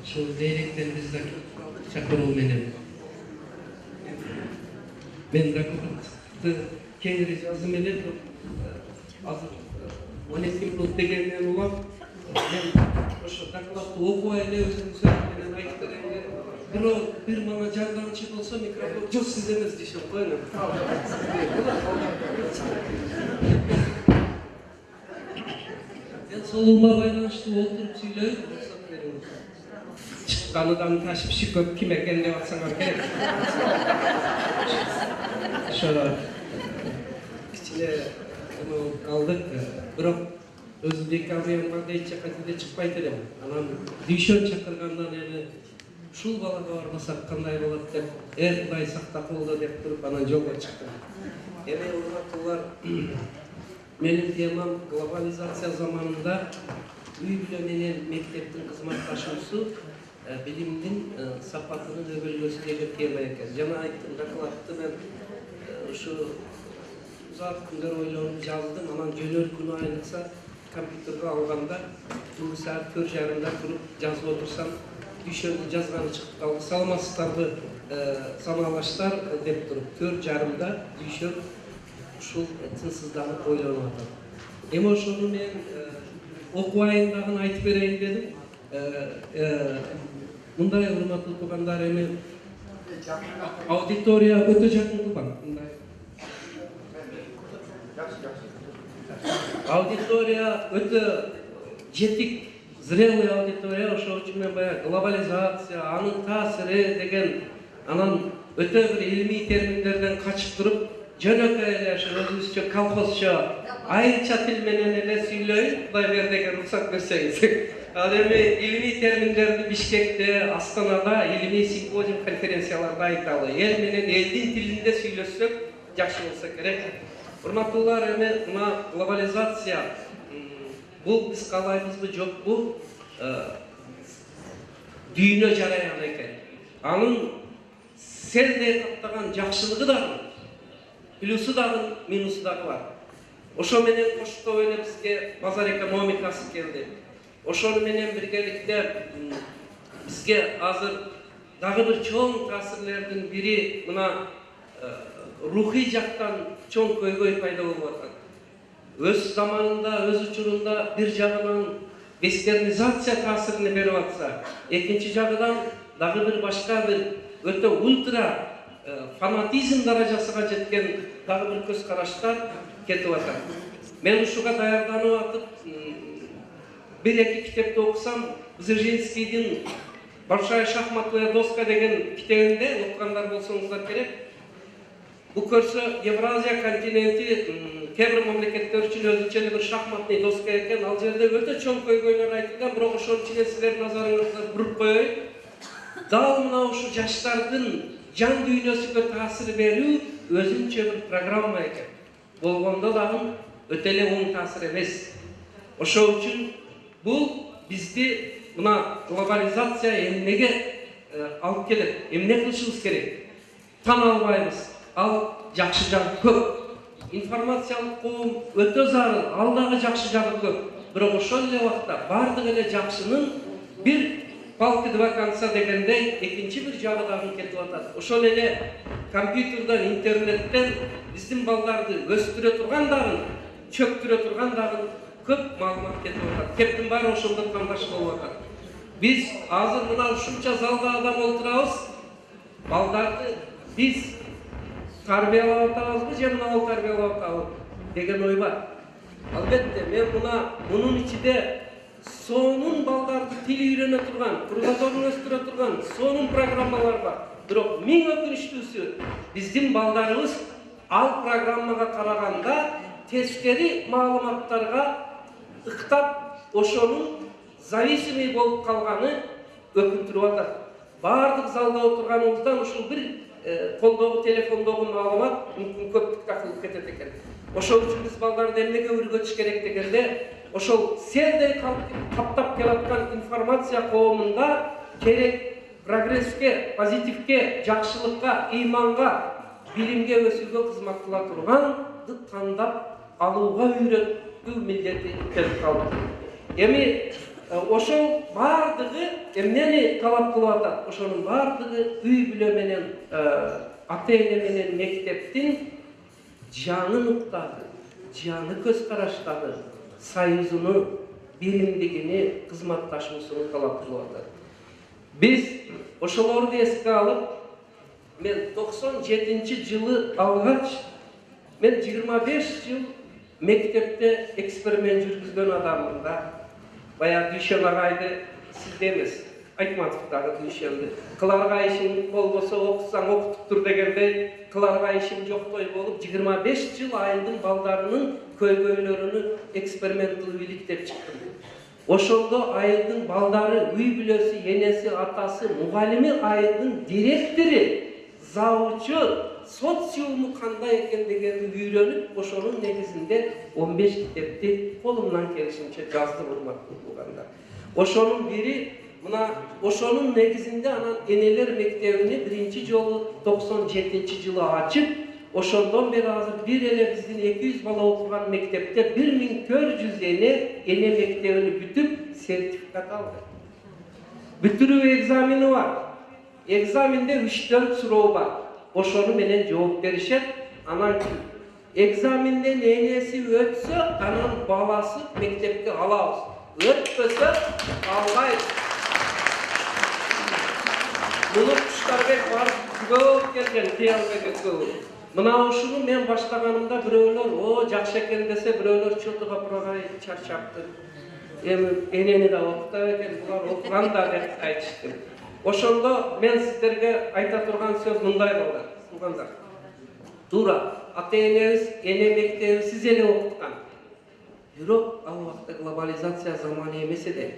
ушул лейлектерибизди чакыруу менен мен докладты кеңири жазым элем. Азыр 12 минут дегенден улам. Мен ошо докладты окубай эле өзүмдүн сөзүм менен айтып берем. Бирок бир мага жардамчы болсо микрофон жок сиз эмес дешем койгон. Soluma байланыштуу олтуруп сүйлөйт, уруксат бериңиз. Чыкканыдан ташпиши көп ким экен деп атсаңар керек. Ошо кичине калдык, бирок өзүмдүк албайм дейчи кантип чыкпайт элем. Анан дүйшөн чакыргандан эми ушул балага барбасак кандай болот деп, Кудай сактап болду деп туруп анан жолго чыктым. Эми урматтуулар, менин темам глобализация заманында үй-бүлө менен мектептин кызматташуусу билимдин сапатынын өбөлгөсү деген тема экен. Жана айттым, докладты мен ушу узак күндөр ойлонуп жаздым, анан жөнөр күнү айныкса компьютерге алганда 2 саат 4,5 туруп жазып отурсам, дүйшөндү жазганы чыгып калды. Саламатсыздарбы санаалаштар деп туруп 4,5 дүйшөн ушул тынсызданып ойлонуп атат. Эми ошону мен окубайын дагы айтып берейин дедим. Мындай урматтуу туугандар, эми аудитория өтө жакын тууган. Аудитория өтө жетик, зрелый аудитория. Ошол үчүн мен баягы глобализация, анын таасири деген анан өтө бир илимий терминдерден качып туруп, жөнөкөй эле өзүбүзчө колхозчо айрыча тил менен эле сүйлөйүн, Кудай бер деген уруксат берсеңиз. Ал эми илимий терминдерди Бишкекте, Астанада илимий симпозиум конференцияларда айталы. Эл менен элдин тилинде сүйлөшсөк жакшы болсо керек. Урматтуулар, эми мына глобализация бул биз каалайбызбы жокпу? Дүйнө жараян экен. Анын селдей каптаган жакшылыгы дагы, плюсу дагы, минусу дагы бар. Ошо менен коштоо эле бизге базар экономикасы келди. Ошону менен биргеликте бизге азыр дагы бир чоң таасирлердин бири мына рухий жактан чоң көйгөй пайда болуп атат. Өз заманында, өз учурунда бир жагынан вестернизация таасирин берип атса, экинчи жагынан дагы бир башка бир өтө ультра фанатизм даражасына жеткен дагы бир көз караштар кетип атат. Мен ушуга даярданып атып, бир-эки китепти окусам, Дзержинскийдин «Большая шахматная доска» деген китебинде окугандар болсоңуздар керек. Бул көрсө Евразия континенти кээ бир мамлекеттер үчүн өзүнчө эле бир шахматный доска экен. Ал жерде өтө чоң көйгөйлөр айтылган, бирок ошонун ичине силердин назарыңызды буруп коеюн. Дал мына ушу жаштардын жан дүйнөсүгө таасир берүү өзүнчө бир программа экен. Болгондо дагы өтө эле оң таасир эмес. Ошол үчүн бул бизди мына глобализация эмнеге алып келет, эмне кылышыбыз керек? Тана албайбыз. Ал жакшы жагы көп. Информациялык коом өтө зарыл, ал дагы жакшы жагы көп. Бирок ошол эле убакта бардык эле жакшынын бир палки два конца дегендей экинчи бир жагы дагы кетип атат. Ошол эле компьютерден, интернеттен биздин балдарды өстүрө турган дагы, чөктүрө турган дагы көп маалымат кетип атат. Кептин баары ошондон тандаш болуп атат. Биз азыр мына ушунча залда адам олтурабыз, балдарды биз тарбиялап атабызбы же мына тарбиялап атабы деген ой бар. Албетте, мен мунун ичинде сонун балдарды тил үйрөнө турган, кругозорун өстүрө турган сонун программалар бар. Бирок миң өкүнүчтүүсү, биздин балдарыбыз ал программага караганда тескери маалыматтарга ыктап, ошонун зависимый болуп калганы өкүнтүрүп атат. Бардык залда отурганыбыздан ушул бир колдогу телефондогу маалымат мүмкүн көптүккө кылып кетет экен. Ошол үчүн биз балдарды эмнеге үйрөтүш керек дегенде, ошол селдей каптап келаткан информация коомунда керек прогресске, позитивке, жакшылыкка, ыйманга, билимге өсүүгө кызмат кыла турганды тандап алууга үйрөтүү милдети келип калды. Эми Oşol bardığı emneni talap kılıp atat. Oşonun bardığı üy bile menen ata-ene menen mekteptin canı nuktadı, canı köz karaştadı, sayızını, birimdigini, kızmattaşmasını talap kılıp atat. Biz oşolordu eski alıp, men 97-yılı algaç, men 25 yıl mektepte eksperiment жүрgüzgön adamım da. Bayağı Düşen ağaydı, siz demez. Айтматовтағы Düşen'di. Kılarga işin bolbosa okusan okutup dur degende, kılarga işin joktoy bolup 25 yıl ayındın baldarının köygöylörünü eksperimental birliktep çıktım. Oşoldo ayındın baldarı, üy bülösü, yenesi, atası, mugalimi ayındın direktörü, zavuçu, sosyumu kандай ekendegeni үйrönüp, oşonun negizinde 15 kitepti kolumdan kelişince yazdı vurmaklı bulganda. Oşonun biri, oşonun negizinde anan eneler mektebini birinci jolu 97 yılı açıp, oşondan beri hazır bir ele bizden 200 bala okugan mektepte 1400 ene mektebini bütüp sertifikat aldı. Bütürü egzamini var. Egzaminde 3-4 soru var. Oşonu menen жооп беришет. Анан экзаменден энеси өтсө, анан баласы мектепке алабыз. Өтпөсө албайбыз. Муну Куштарбек барып көп келген, Кыялбек экөө. Мына ушуну мен баштаганымда бирөөлөр, "О, жакшы экен" десе, бирөөлөр "Чылдыга прогай чарчапты. Эми энени да окута экен, булар окуган да" деп айтышты. Ошондо мен сиздерге айта турган сөз мындай болгон. Тура, ата-энебиз, эне мектебибиз эле окуткан. Бирок ал убакта глобализация заманы эмес эде.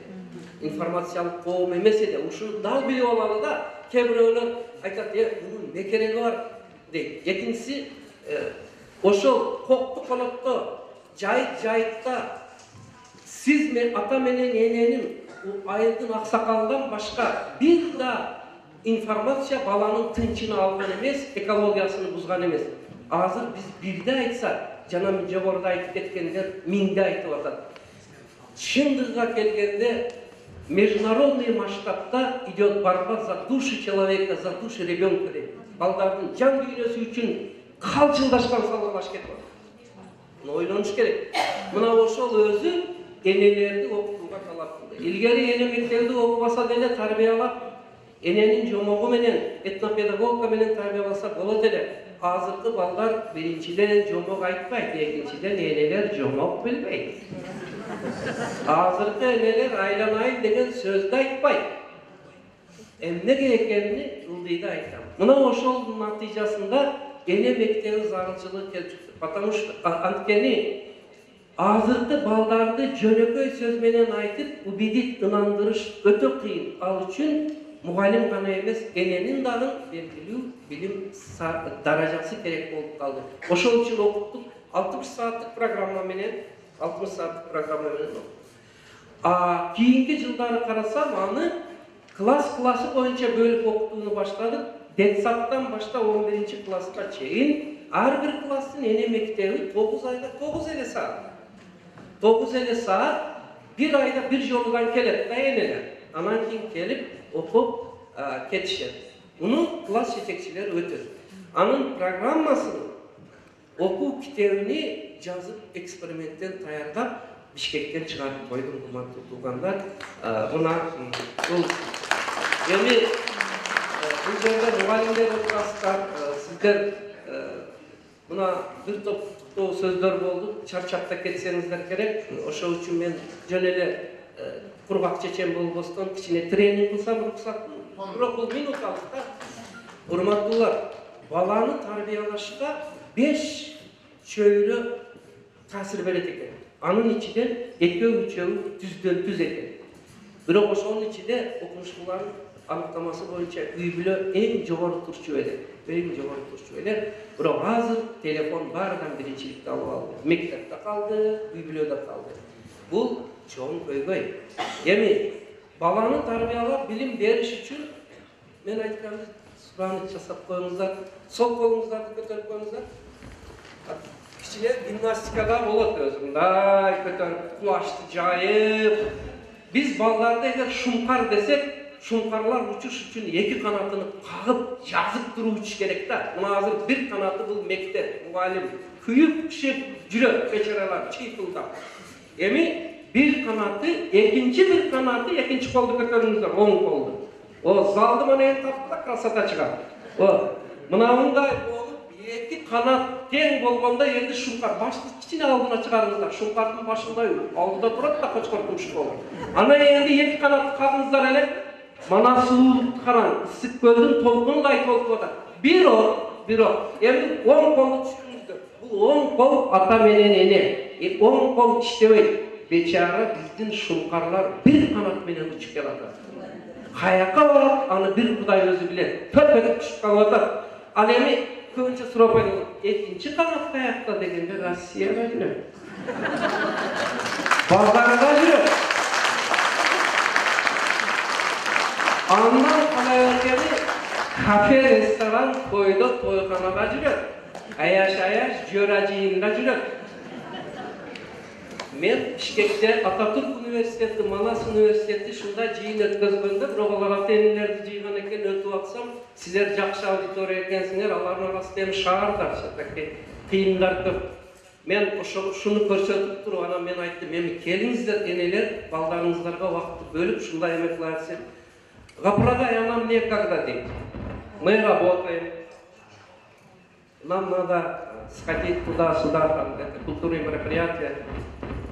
Информациялык коом эмес эде. Ушуну дал билип алалы да, кээ бирөөлөр айтат, "Бунун не кереги бар" дейт. Экинчиси, ошол кокту колотто, жайытта сиз ата менен эненин айылдын аксакалынан башка бир да информация баланын тынчын алган эмес, экологиясын бузган эмес. Азыр биз бирде айтсак, жана мен жогоруда айтып кеткендер миңде айтып атат. Чындыгына келгенде международный масштабта идет борьба за души человека, за души ребенка дейт. Балдардын жан дүйнөсү үчүн калчылдашкан салгылаш кетип атат. Муну ойлонуш керек. Мына ошол өзү энелерди окутууга талап кылды. Илгери эне мектепти окубаса деле тарбиялап, эненин жомогу менен, этнопедагогика менен тарбияласа болот эле. Азыркы балдар биринчиден жомок айтпайт, экинчиден энелер жомок билбейт. Азыркы энелер айланайын деген сөздү айтпайт. Эмнеге экенин ылдыйда айтам. Мына ошол натыйжасында эне мектеби зарылчылык келип чыкты. Потому что анткени азыркы балдарды жөнөкөй сөз менен айтып, убедить, ынандырыш өтө кыйын. Ал үчүн мугалим гана эмес, эненин дагы белгилүү билим даражасы керек болуп калды. Ошол үчүн окуттук 60 сааттык программа менен окуттук. Кийинки жылдары карасам, аны классы боюнча бөлүп окутууну баштадык. Детсаттан баштап 11 класска чейин ар бир класстын эне мектеби 9 айда 9 эле саат. 9 эле саат, bir ayda bir жолудан келет да энелер. Анан кийин келип окуп кетишет. Муну класс жетекчилери өтөт. Анын программасын, окуу китебини жазып, эксперименттен даярдап, Бишкектен чыгарып койдум, урматтуу туугандар. Мына бул эми бул жерде мугалимдер отурасыздар, сиздер мына бир топтуу сөздөр болду, чарчап да кетсеңиздер керек. Ошол үчүн мен жөн эле кургак чечен болбостон кичине тренинг кылсам уруксат. Бирок бул минуталык да. Урматтуулар, баланы тарбиялашта 5 чөйрө таасир берет экен. Анын ичинен 2-3 түздөн түз экен. Бирок ошонун ичинде окумуштуулардын аныктамасы боюнча үй бүлө эң жогору турчу эле. Бирок азыр телефон баарынан биринчиликти алып алды. Мектепте калды, үй бүлөдө калды. Бул чоң көйгөй. Эми баланы тарбиялап билим бериш үчүн мен айтканды суранып жасап коюңуздар. Сол колуңуздарды көтөрүп коюңуздар. Кичине гимнастикада болот өзү. Мындай көтөрүп, кулачты жайып, Biz ballarda eğer şumkar desek, şumkarlar uçuş için iki kanatını kağıp yazıp duru uçuş gerek de. Buna hazır bir kanatı bu mektep, muallim, kuyup pişip cürek beçeralar, çiğfılda. Emi bir kanatı, bir kanatı, ikinci koldu kötörünüzler, 10 koldu. O zaldı bana en taptıda krasata çıkar. O, mınavınday olup, iki kanat ten bolganda endi şumkar. Başlı kiçine aldına çıkarınızlar. Şumkarın başında yok. Aldıda durat da koçkortmuş olur. Ana endi iki kanat kalınızlar hele. Mana suuluk karan, ısık göldün tolkunu gayet oldu. Bir o. Endi 10 kolu düşünüzdür. Bu 10 kol ata menen ene. 10 kol iştebey. Beçara bizdin şumkarlar bir kanat menen uçup geladi. Hayaka var, anı bir kuday özü bile. Töpedip uçup kalıvatar. Al emi köyünce suropaydı. İkinci kanat kayakta degende Rossiya'da yine. Bazarda yürü. Andan kalayörgeni kafe, restoran, toyda, toyxanada yürü. Ayaş, jöracıyında yürü. Men Bişkek'te Atatürk Üniversitesi, Manas Üniversitesi şunda jiyin ötközgöndө, biroq ata-enelerdi jiygan eken ötüp atsam, sizler jakşı auditoriya ekensingler, aların arasında hem şaharlar, kıyınlar köp. Men şunu körsetip turup, ana men ayttım, emi keliңizler eneler, balдарыңыздарга вакытты бөлүп, шундай эме etsin. Гапырагай, анам мне когда дейт. Мы работаем. Нам надо сходить туда-сюда, там, это культурные мероприятия.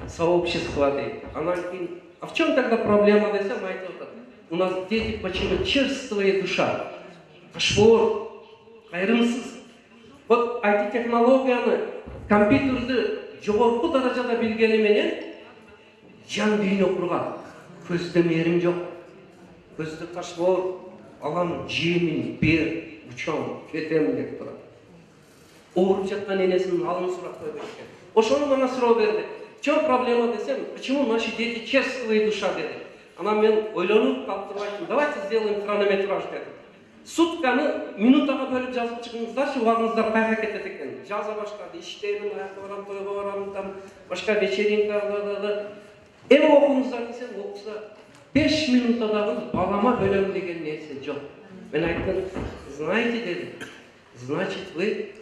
Сообщества дейт. Она говорит, а в чем тогда проблема десем? У нас дети почему черствая душа. Кашвор, кайрымсыз. Вот IT-технологияны, компьютерді жогорку даражада билгени менен жан дүйнө курган. Көздө мээрим жок. Көздө кашвор, алам жемин, бер, учам, кетем деп турат. Ооруп жаткан энесинин алын сурап койбойт экен. Ошону мана суроо берди. В чем проблема десем, почему наши дети черствые душа dedi. Ана мен ойлонуп калып айттым, давайте сделаем хронометраж dedim. Сутканы минутага бөлүп жазып чыгыңыздарчы, убагыңыздар кайга кетет экен. Жаза баштады, иштеймин, аякка барам, тойго барам, там башка вечеринкаларда. Эми окуңуздар десем, окуса 5 минутадагы балама бөлөм деген нерсе жок. Мен айттым, знаете dedim, значит вы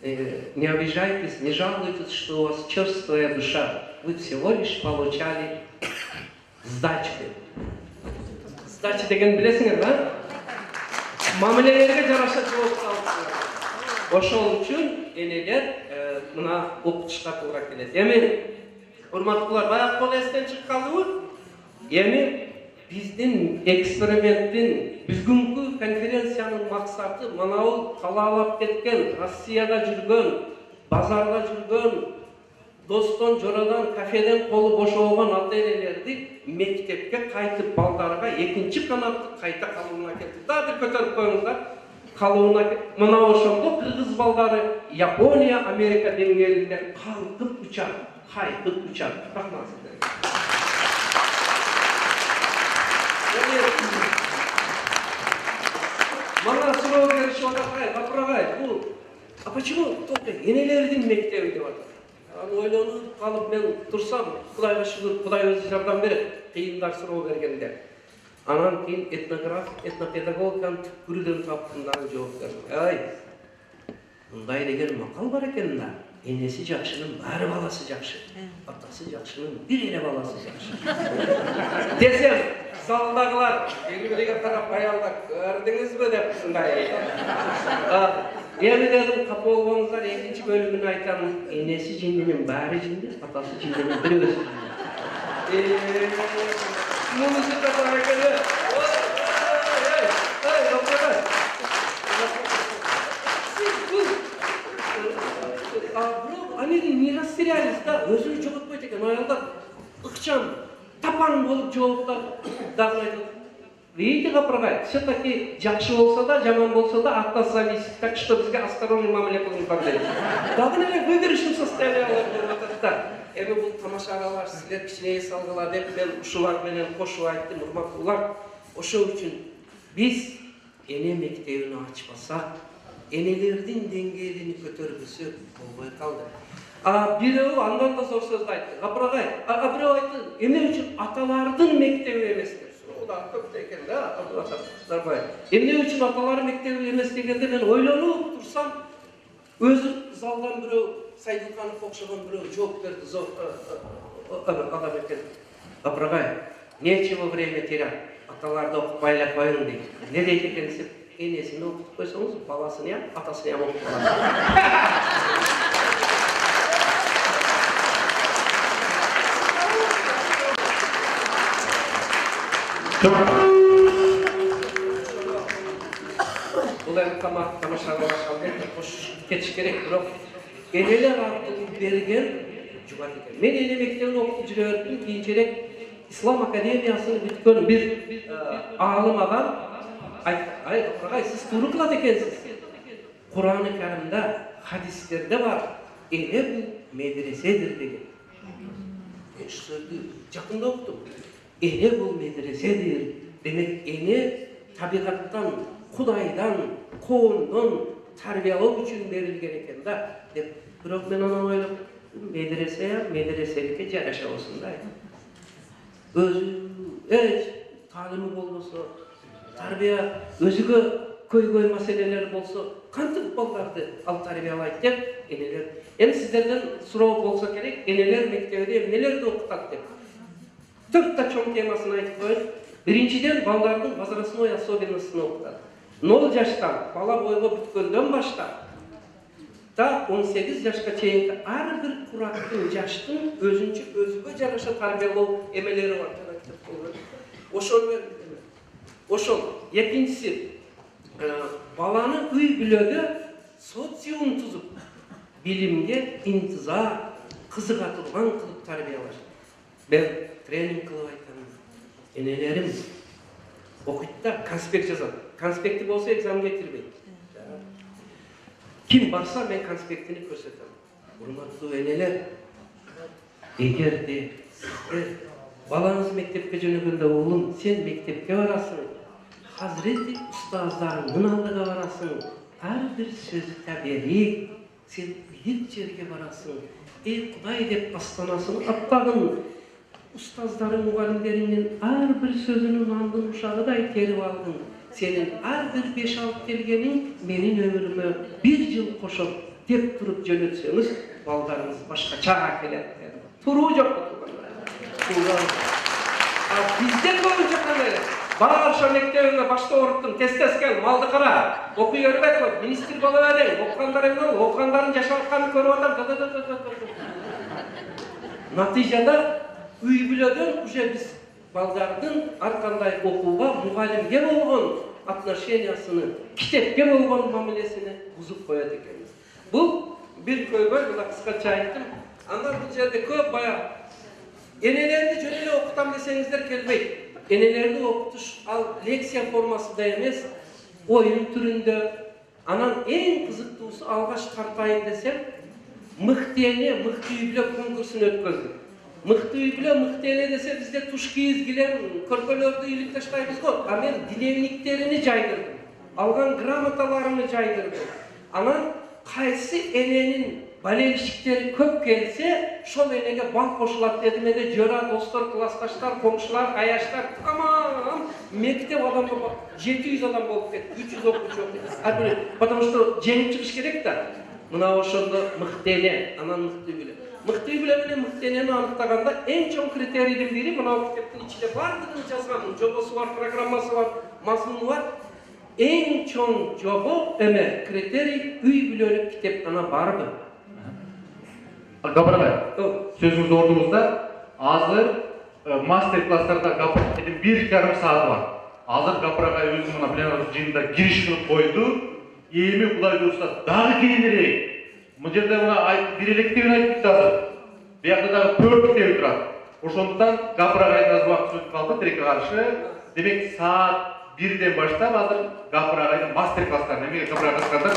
не обижайтесь, не жалуйтесь, что у вас черствая душа. Вы всего лишь получали сдачу. Сдача деген билесиңер, да? Мамилелерге жараша жооп калыптыр. Ошол үчүн энелер мына окутушка туура келет. Эми урматтуулар, баягы кол эстен чыгып калдыбы? Эми биздин эксперименттин бүгүнкү конференциянын максаты манабул калаалап кеткен, Россияда жүргөн, базарда жүргөн, достон, жорадан, кафеден колу бошобогон ата-энелерди мектепке кайтып балдарга экинчи канатты кайта калууна кетти. Да бир көтөрүп коюңуздар. Калууна мына ошондо кыргыз балдары Япония, Америка деңгээлинде кайтып учат, кайтып учат. Рахмат. Мана суроо беришип атат, гапырагай, бул а почему только энелердин мектеби деп атат? Аны ойлонуп калып мен турсам, Кудайга шүгүр, Кудай өзү жардам берет, кыйындар суроо бергенде. Анан кийин этнограф, этнопедагогиканын түпкүрүдөн таптым дагы жооп бердим. Ай, мындай деген макал бар экен да. Энеси жакшынын баары баласы жакшы. Атасы жакшынын бир эле баласы жакшы. Десем, залдагылар бири-бириге карап аялдар көрдүңүзбү деп мындай. Эми дедим, капа болбоңуздар, экинчи бөлүмүн айтам. Энеси жиндинин баары жинди, атасы жиндинин бир өзү. Мунусу да бар экен. Они не растерялись, да, өзүн жоготпойт экен, аялдар ыкчам, тапан болуп жооптар дагы айтат. Видите, гапыргай, все-таки жакшы болсо да, жаман болсо да, от нас зависит, так что бизге осторожный мамиле кылыңыздар дейт. Дагы эле выигрышный состояние болуп атат да. Эми бул тамашагалар, силер кичине эс алгыла деп мен ушулар менен кошуп айттым, урматтуулар. Ошол үчүн биз эне мектебин ачпасак, энелердин деңгээлин көтөргүсү болбой калды. Birevi andan da zor söz aytdı. Gapıragay, birevi aytdı, eme üçün atalardın mektebi emes der. O da köp eкен da, Abdullah. Eme üçün ataların mektebi emes degende ben oylanıp tursam, özü zaldan birevi, Saydıkan'ı kokşagan birevi жооп берди, adam eken. Gapıragay, нечего время терять, atalarda okup bayla koyun deydi. Ne deydi ekenisi? Enesini okutup koysanız, balasını ya, atasını ya okutup balasını. Бұл ән тамашалауға шалды, қош кetiş керек, бірақ енелер арқылы берген жұбат екен. Мен ене мектебін оқып жүрердім, кейінчерек İslam Akademiyasını bütкен bir ağalım ағам айтты, сіз тура қылады екенсіз. Құран-ы Кәрімде, хадистерде бар, ене бұл медреседір деген. Мен сөзді жақында оқытым. Ене бұл медреседір. Demek ene tabiattan, Kudaydan, koğundan tarbiyalау üçün verilgen eken da. Bırak ben ona oylap, medreselike jaraşa olsun da. Özü, talimi bolsa, tarbiya, özüge köy meseleler bolsa, kantıp ballardı al tarbiyalayt dep, eneler. Yani sizlerden surao bolsa gerek, eneler mektebide neler de okutak dep. Tırtta çoğun temasını aytıp koyun. Birinciden ballardın bazarasını oya особенностьsini okutat. 0 yaştan, bala boyga bütkөндөн başta, ta 18 yaşka çeyinki ar bir kuraktın, yaştın özünçü özüge jaraşa tarbiyalao emeleri var. Oşol, ekincisi, balanı uy bülöge sotsium tuzup, bilimge intizar, kızıga turgan kılıp tarbiyalar. Ben trening kılıp aytanım. Enelerim okuytta konspekt yazar. Konspekti olsa egzam getirmeyin. Kim varsa ben konspektini көрсөтөм. Урматтуу энелер, эгер де сиздер балаңыз мектепке жөнөгөндө улум, сен мектепке барасың, Hazreti ustazдарыңдын алдыга барасың, ар бир сөзү табелик, сен бийлик жерге барасың, Кудай деп астанасын аттагын, устаздарың, мугалимдериңдин ар бир сөзүнүн андын ушагыдай терип алдың. Senin her bir 5-6 kelgenin benim ömrüme 1 yıl koşup dep turup jönötseniz, baldarınız başka çağa keler. Turu yok oturganlar. Bizden koyunca kamerı. Barşa mektebinde başta oruttum, tez gel, maldı kara. Okuyu örmek yok, minister balıverden, okuyanların yaşamaklarını körü adam. Natijada üy bilöden uje biz baldarının arkanday okuğa, mugalimge bolğan atnaşeniyasını, kitepke bolğan mamilesini buzup koyat ekeniz. Bu bir köy var, buna kıskaça aytdım. Anlar bu yerde köp baya. Enelerni jönele okutam desеңizdер kelbeyt. Enelerni okutuş al leksiya forması da emes, oyun türünde. Anan en kızıklısı algaç tartayın desem, mıhtiyene, mıhtiyüyle konkursunu ötközdük. Mıhtiyüyle, mıhtiyene dese bizde tuşkiyiz gilen, körpölördü iyilik taştayız go. Amen dinevniklerini caydırdım. Algan gramatalarını caydırdım. Anan kaysı enenin balelişikleri köp gelse, şol enege bank koşulat dedim de jöra, dostlar, klastaşlar, komşular, ayaşlar, tamam. Mektep adamı 700 adam bolup ketти, 300 okuyucu oldu. Потому что жеңип чыгыш керек да. Мына ошондо мыктене, анан мыктыбүлө. Мыктыбүлө менен мыктенени аныктаганда эң чоң критерийдин бири мына китептин ичинде бардыгын жазган, жобосу бар, программасы бар, мазмуну бар. Эң чоң жобо эме критерий үй бүлөлүк китептана барбы? Гапырбай, сөзіңізді ордыңызда азыр мастер-класстарда гапырбайдың 1,5 сааты бар. Азыр Гапырбай өзінің мына пленарлық жиынында кириш кылып койду. Эми Кудай буйрса дагы кийинирээк. Мына жерде мына бир электебин айтып азыр. Биякта дагы 4 китеби турат. Ошондуктан Гапырбайдын аз убакыт өтүп калды, тилекке каршы. Демек саат 1ден баштап азыр Гапырбайдын мастер-класстарын, эми Гапырбай катканда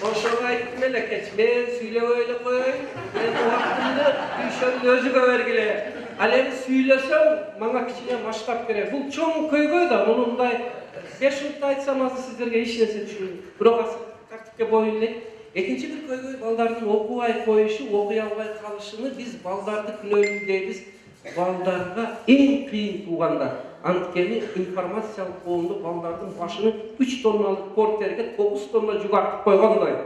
Oşoğa aytdım ele keç, ben süyle öyle koyayım, ben o hakkında düşön özüge vergile. Ал эми сүйлөсөм, мага кичине масштаб керек. Бул чоң көйгөй да, муну мындай 5 минутта айтсам азыр сиздерге эч нерсе түшүнбөйт. Бирок азыр тартипке боюн элек. Экинчи бир көйгөй балдардын окубай коюшу, окуй албай калышыны биз балдарды күнөөлүү дейбиз. Балдарга эң кыйын туугандар. Анткени информациялык коомдо балдардын башыны 3 тонналык портерге 9 тонна жүк артып койгондой.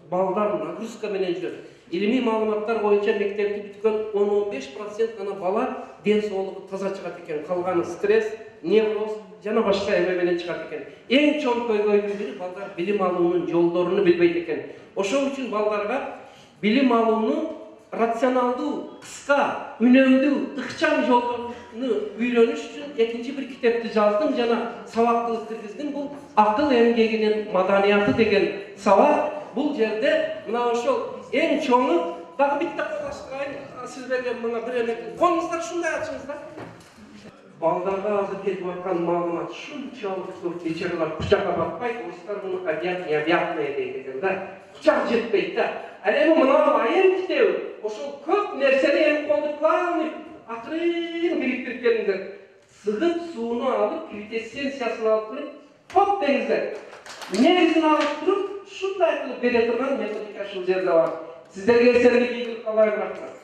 Балдар нагрузка менен жүрөт. Илимий маалыматтар боюнча мектепти бүткөн 10-15% гана бала ден соолугу таза чыгат экен. Калганы стресс, невроз жана башка эме менен чыгат экен. Эң чоң көйгөйдүн бири балдар билим алуунун жолдорун билбейт экен. Ошол үчүн балдарга билим алуунун рационалдуу, кыска, үнөмдүү, ыкчам жолдорун үйрөнүш үчүн экинчи бир китепти жаздым жана сабактылык киргиздим. Бул акыл эмгегинин маданияты деген сабак. Бул жерде мына ошол эң чоңу дагы битте колаштырайын. Сиздерге мына бир эме колуңуздар ушундай ачыңыздар. Балдарга азыр келип аткан маалымат шунчалык көп, вечерлар кучакка батпайт, орустар муну необъятное дейт экен да. Кучак жетпейт да. Ал эми мына айыл китеби, ошол көп нерсени эми колдо плавный акырын бириктирип келиңиздер. Сыгып сууну алып, квинтэссенциясын алып туруп, топ деңиздер. Негизин алып туруп, шундай кылып бере турган методика ушул жерде бар. Сиздерге эсенгилик каалайм, рахмат.